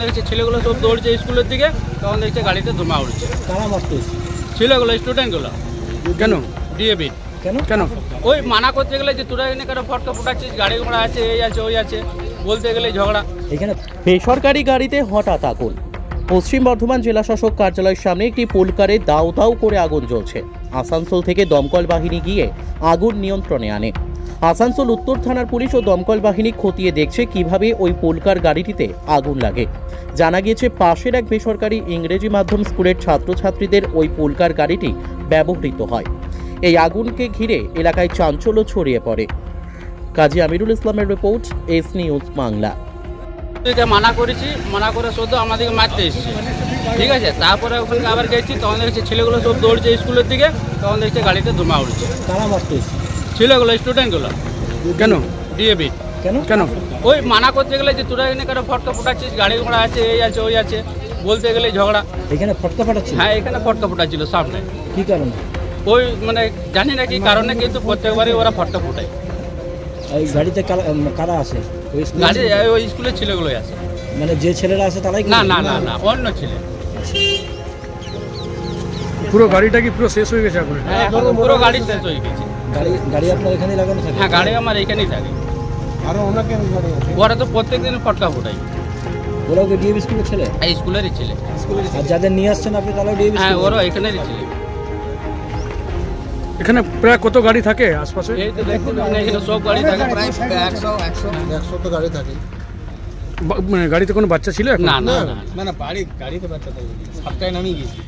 দেখছি ছেলেগুলো সব দৌড়ছে স্কুলের দিকে, তখন দেখছে গাড়িতে ধোঁয়া উঠছে। কারা মারতে? ছেলেগুলো, স্টুডেন্টগুলো। কেন? ডিএবি। কেন কেন? ওই মানা করতে গেলে যে তোরা এখানে কেন ফটকা ফুটাচ্ছিস, গাড়ি ঘোড়া আছে, এই আছে ওই আছে, বলতে গেলে ঝগড়া। এখানে বেসরকারি গাড়িতে হঠাৎ আগুন। পশ্চিম বর্ধমান জেলা শাসক কার্যালয়ের সামনে একটি পুলকারে দাউ দাউ করে আগুন জ্বলছে। আসানসোল থেকে দমকল বাহিনী গিয়ে আগুন নিয়ন্ত্রণে আনে। আসানসোল উত্তর থানার পুলিশ ও দমকল বাহিনী খতিয়ে দেখছে কিভাবে ওই পুলকার গাড়িটিতে আগুন লাগে। জানা গিয়েছে পাশের এক বেসরকারি ইংরেজি মাধ্যম স্কুলের ছাত্রছাত্রীদের ওই পুলকার গাড়িটি ব্যবহৃত হয়। এই আগুনকে ঘিরে এলাকায় চাঞ্চল্য ছড়িয়ে পড়ে। কাজী আমিরুল ইসলামের রিপোর্ট, এস নিউজ বাংলা। মানা করেছি, মানা করে শুধু আমাদেরকে মারতে এসেছে, ঠিক আছে। তারপরে ওখানে আবার গেছি, তখন দেখছি ছেলেগুলো সব দৌড়ছে স্কুলের দিকে, তখন দেখছে গাড়িতে ধোঁয়া উঠছে। কারা মারতে? ছেলেগুলো, স্টুডেন্টগুলো। কেন? ডিএবি। কেন কেন? ওই মানা করতে গেলে যে তোরা এখানে কেন ফটকা ফুটাচ্ছিস, গাড়ি ঘোড়া আছে, এই আছে ওই আছে, বলতে গেলে ঝগড়া। এখানে ফটকা ফাটাচ্ছিল? হ্যাঁ, এখানে ফটকা ফুটাচ্ছিল সামনে। কি কারণে? ওই মানে জানি না কি কারণে, কিন্তু প্রত্যেকবারই ওরা ফটকা ফুটায়। এই গাড়িতে কারা আছে? গাড়ি ওই স্কুলের ছেলেগুলোই আছে। মানে যে ছেলেরা আছে তারাই? না না না না, অন্য ছেলে। পুরো গাড়িটা কি পুরো শেষ হয়ে গেছে এখন? হ্যাঁ, এখন পুরো গাড়ি শেষ হয়ে গেছে। গাড়ি আপনার এখানেই লাগানো থাকে? হ্যাঁ, গাড়ি আমার এখানেই থাকে। আরো অনেক গাড়ি আছে। ওরা তো প্রত্যেকদিন ফটকা ফুটাই। ওরাও কি ডিএবি স্কুলের ছেলে? এই স্কুলেরই ছেলে। আর যাদের নিয়ে আসছেন আপনি তারাও ডিএবি? হ্যাঁ, ওরাও এখানেরই ছেলে। এখানে প্রায় কত গাড়ি থাকে আশপাশে? এই তো দেখুন, এখানে সব গাড়ি থাকে, প্রায় 100 তো গাড়ি থাকে। মানে গাড়িতে কোনো বাচ্চা ছিল এখন? না না না, না না, গাড়িতে বাচ্চা থাকে। 7টায় নামিয়ে গেছি।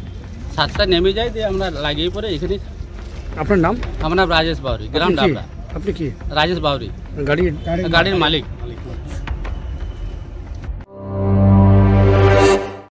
7টা নেমে যায়, দিয়ে আমরা লাগিয়ে পরে এখানে। আপনার নাম? আমার নাম রাজেশ বাউরি, গ্রাম আপনি কি? ডাবরা। আপনি কি? রাজেশ বাউরি, গাড়ি গাড়ির মালিক।